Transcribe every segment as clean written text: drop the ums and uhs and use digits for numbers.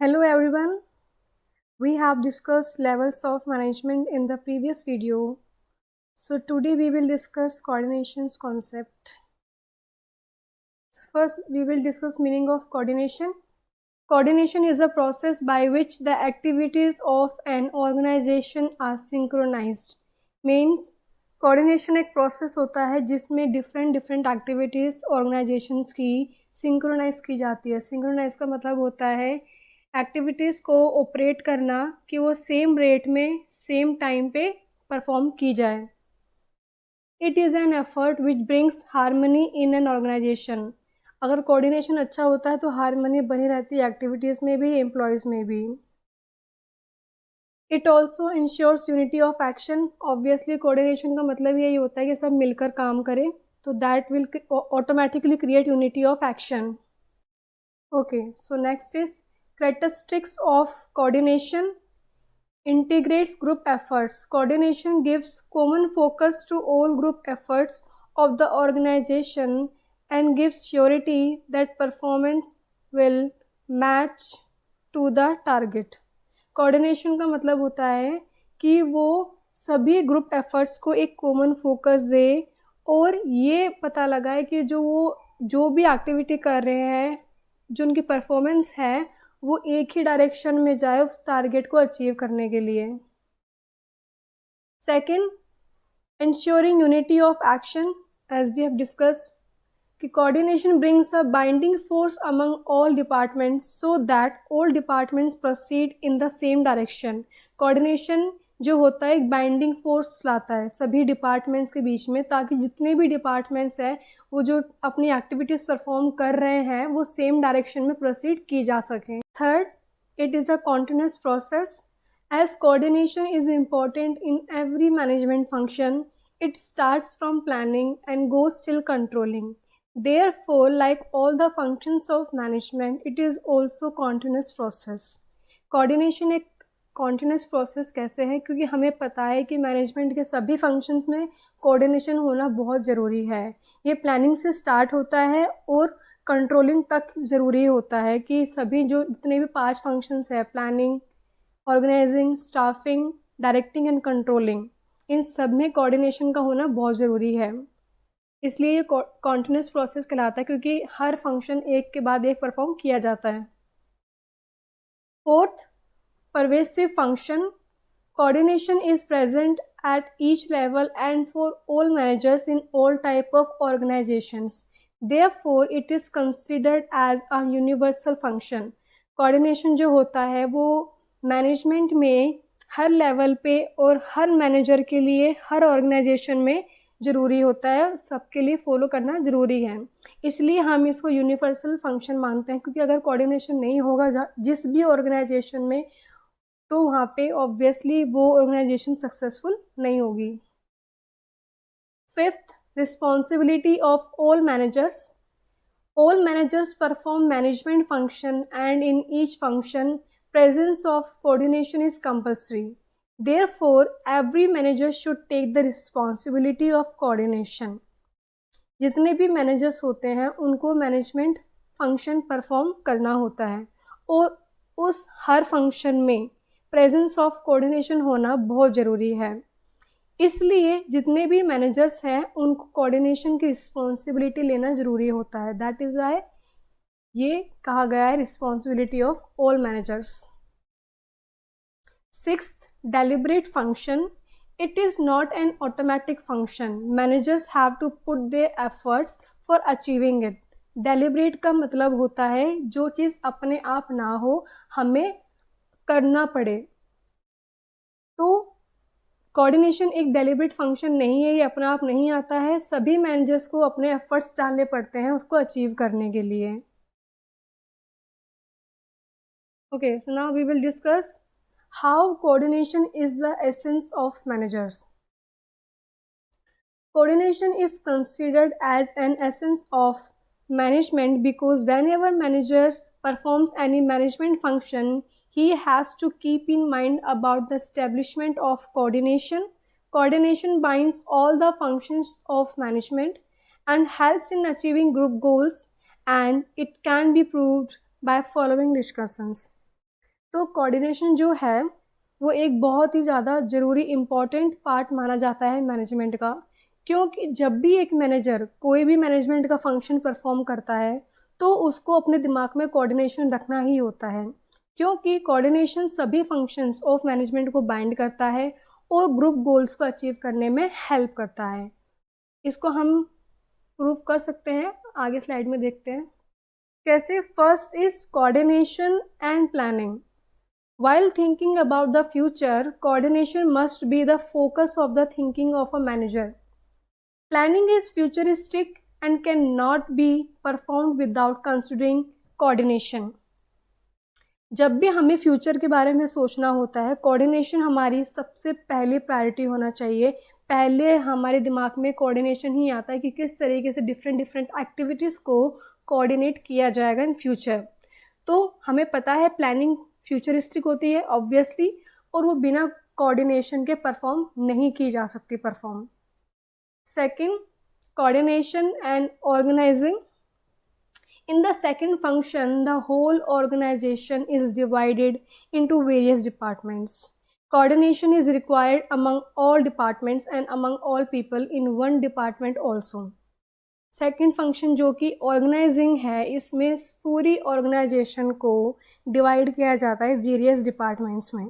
Hello everyone. We have discussed levels of management in the previous video. So today we will discuss coordination's concept. First we will discuss meaning of coordination. Coordination is a process by which the activities of an organization are synchronized. Means coordination एक process होता है जिसमें different activities organizations की synchronize की जाती है. Synchronize का मतलब होता है एक्टिविटीज़ को ऑपरेट करना कि वो सेम रेट में सेम टाइम पे परफॉर्म की जाए. It is an effort which brings harmony in an organisation. अगर कोऑर्डिनेशन अच्छा होता है तो हारमनी बनी रहती है एक्टिविटीज़ में भी, एम्प्लॉयज़ में भी. It also ensures unity of action. Obviously coordination का मतलब यही होता है कि सब मिलकर काम करें, तो that will automatically create unity of action. Okay, so next is characteristics of coordination. Integrates group efforts. Coordination gives common focus to all group efforts of the organization and gives surety that performance will match to the target. Coordination का मतलब होता है कि वो सभी group efforts को एक common focus दे और ये पता लगाए कि जो भी एक्टिविटी कर रहे हैं, जो उनकी परफॉर्मेंस है वो एक ही डायरेक्शन में जाए उस टारगेट को अचीव करने के लिए. Second, ensuring unity of action. as we have discussed कि coordination brings a binding force among all departments so that all departments proceed in the same direction. coordination जो होता है एक बाइंडिंग फोर्स लाता है सभी डिपार्टमेंट्स के बीच में, ताकि जितने भी डिपार्टमेंट्स हैं वो जो अपनी एक्टिविटीज़ परफॉर्म कर रहे हैं वो सेम डायरेक्शन में प्रोसीड की जा सकें. Third, it is a continuous process. As coordination is important in every management function, it starts from planning and goes till controlling. Therefore, like all the functions of management, it is also continuous process. Coordination एक continuous process कैसे है, क्योंकि हमें पता है कि management के सभी फंक्शंस में कोऑर्डिनेशन होना बहुत ज़रूरी है. ये प्लानिंग से स्टार्ट होता है और कंट्रोलिंग तक ज़रूरी होता है कि सभी जो जितने भी 5 फंक्शंस है, planning, organizing, staffing, directing and controlling, इन सब में कोऑर्डिनेशन का होना बहुत ज़रूरी है. इसलिए ये कॉन्टिन्यूस प्रोसेस कहलाता है क्योंकि हर फंक्शन एक के बाद एक परफॉर्म किया जाता है. Fourth, pervasive function. Coordination is present at each level and for all managers in all type of organizations. Therefore, it is considered as a universal function. Coordination जो होता है वो मैनेजमेंट में हर लेवल पे और हर मैनेजर के लिए हर ऑर्गेनाइजेशन में ज़रूरी होता है, सबके लिए फॉलो करना ज़रूरी है. इसलिए हम इसको यूनिवर्सल फंक्शन मानते हैं, क्योंकि अगर कोऑर्डिनेशन नहीं होगा जिस भी ऑर्गेनाइजेशन में, तो वहाँ पे ऑब्वियसली वो ऑर्गेनाइजेशन सक्सेसफुल नहीं होगी. Fifth, responsibility of all managers. All managers perform management function and in each function, presence of coordination is compulsory. Therefore, every manager should take the responsibility of coordination. जितने भी managers होते हैं उनको management function perform करना होता है और उस हर फंक्शन में प्रेजेंस ऑफ कोऑर्डिनेशन होना बहुत ज़रूरी है. इसलिए जितने भी मैनेजर्स हैं उनको कोऑर्डिनेशन की रिस्पॉन्सिबिलिटी लेना ज़रूरी होता है. दैट इज़ वाई ये कहा गया है responsibility of all managers. Sixth, deliberate function. It is not an automatic function. Managers have to put their efforts for achieving it. Deliberate का मतलब होता है जो चीज़ अपने आप ना हो, हमें करना पड़े. तो कोऑर्डिनेशन एक डेलिब्रेट फंक्शन नहीं है, ये अपना आप नहीं आता है, सभी मैनेजर्स को अपने एफर्ट्स डालने पड़ते हैं उसको अचीव करने के लिए. Okay, so now we will discuss how coordination is the essence of managers. Coordination is considered as an essence of management because whenever manager performs any management function, he has to keep in mind about the establishment of coordination. Coordination binds all the functions of management and helps in achieving group goals, and it can be proved by following discussions. तो coordination जो है वो एक बहुत ही ज़्यादा ज़रूरी important part माना जाता है मैनेजमेंट का, क्योंकि जब भी एक मैनेजर कोई भी मैनेजमेंट का फंक्शन परफॉर्म करता है तो उसको अपने दिमाग में कोऑर्डिनेशन रखना ही होता है, क्योंकि कोऑर्डिनेशन सभी फंक्शंस ऑफ मैनेजमेंट को बाइंड करता है और ग्रुप गोल्स को अचीव करने में हेल्प करता है। इसको हम प्रूव कर सकते हैं, आगे स्लाइड में देखते हैं कैसे। First is coordination and planning. While thinking about the future, coordination must be the focus of the thinking of a manager. Planning is futuristic and cannot be performed without considering coordination. जब भी हमें future के बारे में सोचना होता है, coordination हमारी सबसे पहली प्रायोरिटी होना चाहिए। पहले हमारे दिमाग में कोऑर्डिनेशन ही आता है कि किस तरीके से डिफरेंट डिफरेंट एक्टिविटीज़ को कोऑर्डिनेट किया जाएगा इन फ्यूचर। तो हमें पता है प्लानिंग फ्यूचरिस्टिक होती है ऑब्वियसली, और वो बिना कोऑर्डिनेशन के परफॉर्म नहीं की जा सकती perform. Second, coordination and organising. In the second function, the whole organization is divided into various departments. Coordination is required among all departments and among all people in one department also. Second function जो कि organising है, इसमें पूरी organisation को divide किया जाता है various departments में।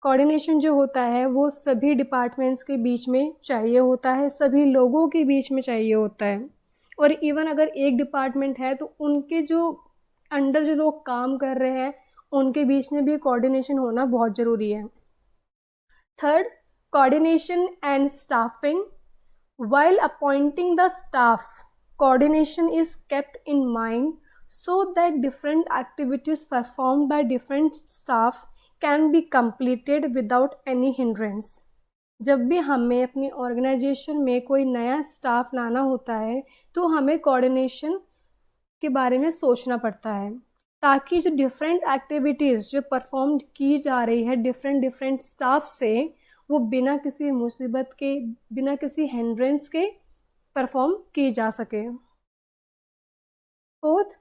कोऑर्डिनेशन जो होता है वो सभी डिपार्टमेंट्स के बीच में चाहिए होता है, सभी लोगों के बीच में चाहिए होता है, और इवन अगर एक डिपार्टमेंट है तो उनके जो अंडर जो लोग काम कर रहे हैं उनके बीच में भी कोऑर्डिनेशन होना बहुत ज़रूरी है। Third, coordination and staffing. While appointing the staff, coordination is kept in mind so that different activities performed by different staff can be completed without any hindrance. जब भी हमें अपनी ऑर्गेनाइजेशन में कोई नया स्टाफ लाना होता है तो हमें कोऑर्डिनेशन के बारे में सोचना पड़ता है, ताकि जो डिफरेंट एक्टिविटीज़ जो परफॉर्म की जा रही है डिफरेंट डिफरेंट स्टाफ से, वो बिना किसी मुसीबत के, बिना किसी हिंड्रेंस के परफॉर्म की जा सके। Fourth,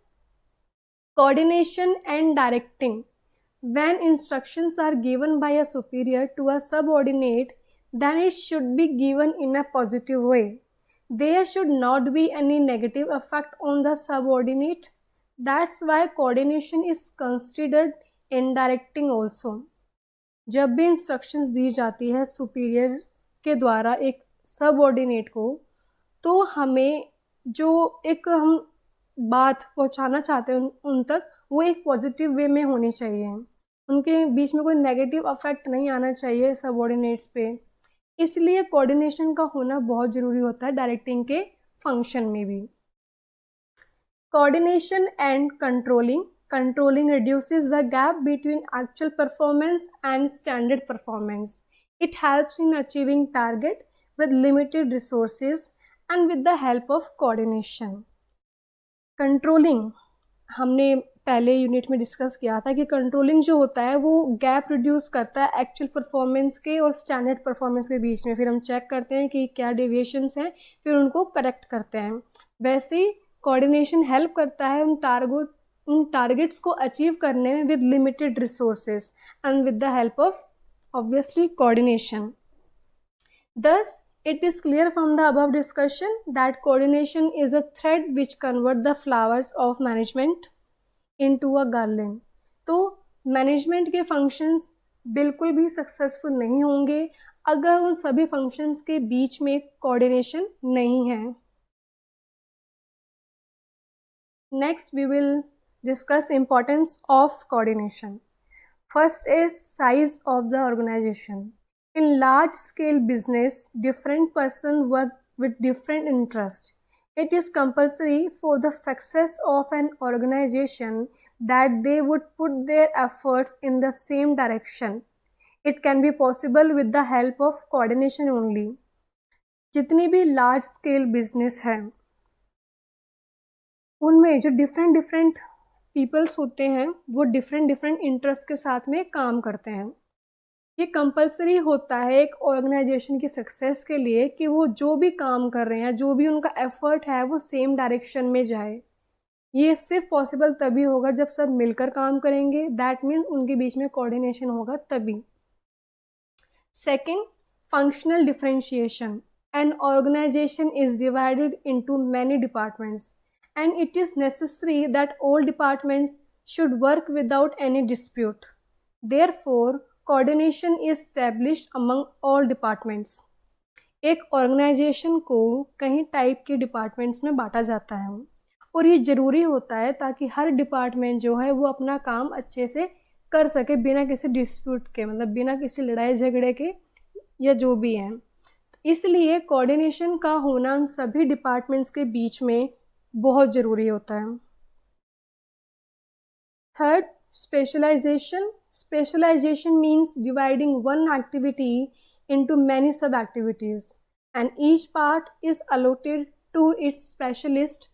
coordination and directing. When instructions are given by a superior to a subordinate, then it should be given in a positive way. There should not be any negative effect on the subordinate. That's why coordination is considered in directing also. जब भी instructions दी जाती है superior के द्वारा एक subordinate को, तो हमें जो एक हम बात पहुंचाना चाहते हैं उन तक, वो एक पॉजिटिव वे में होनी चाहिए। उनके बीच में कोई नेगेटिव अफेक्ट नहीं आना चाहिए सबऑर्डिनेट्स पे। इसलिए कोऑर्डिनेशन का होना बहुत ज़रूरी होता है डायरेक्टिंग के फंक्शन में भी। Coordination and controlling. Controlling reduces the gap between actual performance and standard performance. It helps in achieving target with limited resources and with the help of coordination. Controlling हमने पहले यूनिट में discuss किया था कि controlling जो होता है वो गैप रिड्यूस करता है एक्चुअल परफॉर्मेंस के और स्टैंडर्ड परफॉर्मेंस के बीच में। फिर हम चेक करते हैं कि क्या डेविएशंस हैं, फिर उनको करेक्ट करते हैं। वैसे ही कोऑर्डिनेशन हेल्प करता है उन टारगेट्स को अचीव करने में with limited resources and with the help of obviously coordination. Thus, it is clear from the above discussion that coordination is a thread which converts the flowers of management into a garland. तो management के functions बिल्कुल भी successful नहीं होंगे अगर उन सभी functions के बीच में कोऑर्डिनेशन नहीं है। Next we will discuss importance of coordination. First is size of the organization. In large scale business, different persons work with different interests. It is compulsory for the success of an organization that they would put their efforts in the same direction. It can be possible with the help of coordination only. जितनी भी large scale business है उनमें जो different peoples होते हैं वो different interest के साथ में काम करते हैं। ये कंपलसरी होता है एक ऑर्गेनाइजेशन की सक्सेस के लिए कि वो जो भी काम कर रहे हैं, जो भी उनका एफर्ट है, वो सेम डायरेक्शन में जाए। ये सिर्फ पॉसिबल तभी होगा जब सब मिलकर काम करेंगे, दैट मीन्स उनके बीच में कोऑर्डिनेशन होगा तभी। Second, functional differentiation. An organization is divided into many departments, and it is necessary that all departments should work without any dispute. Therefore, coordination is established among all departments. एक organisation को कई type के departments में बांटा जाता है और ये ज़रूरी होता है ताकि हर डिपार्टमेंट जो है वो अपना काम अच्छे से कर सके बिना किसी डिस्प्यूट के, मतलब बिना किसी लड़ाई झगड़े के या जो भी है। इसलिए कोऑर्डिनेशन का होना सभी डिपार्टमेंट्स के बीच में बहुत ज़रूरी होता है। Third, specialisation. Specialisation means dividing one activity into many sub-activities, and each part is allotted to its specialist,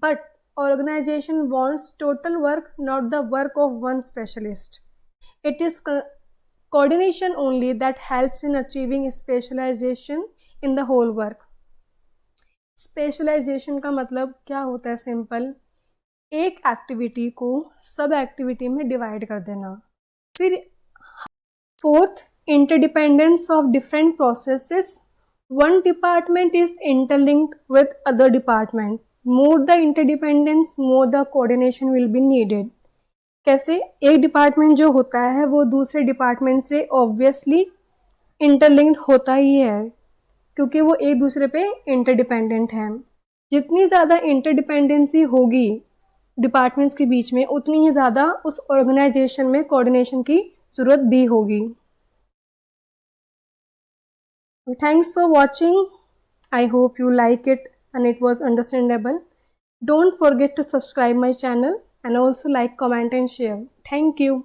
but organization wants total work, not the work of one specialist. It is coordination only that helps in achieving specialization in the whole work. Specialisation का मतलब क्या होता है? Simple, एक activity को सब activity में divide कर देना। फिर fourth, interdependence of different processes. One department is interlinked with other department. More the interdependence, more the coordination will be needed. कैसे? एक डिपार्टमेंट जो होता है वो दूसरे डिपार्टमेंट से ऑब्वियसली इंटरलिंक्ड होता ही है क्योंकि वो एक दूसरे पे इंटरडिपेंडेंट है। जितनी ज़्यादा इंटरडिपेंडेंसी होगी डिपार्टमेंट्स के बीच में उतनी ही ज़्यादा उस ऑर्गेनाइजेशन में कोऑर्डिनेशन की ज़रूरत भी होगी। Thanks for watching. I hope you like it and it was understandable. Don't forget to subscribe my channel and also like, comment and share. Thank you.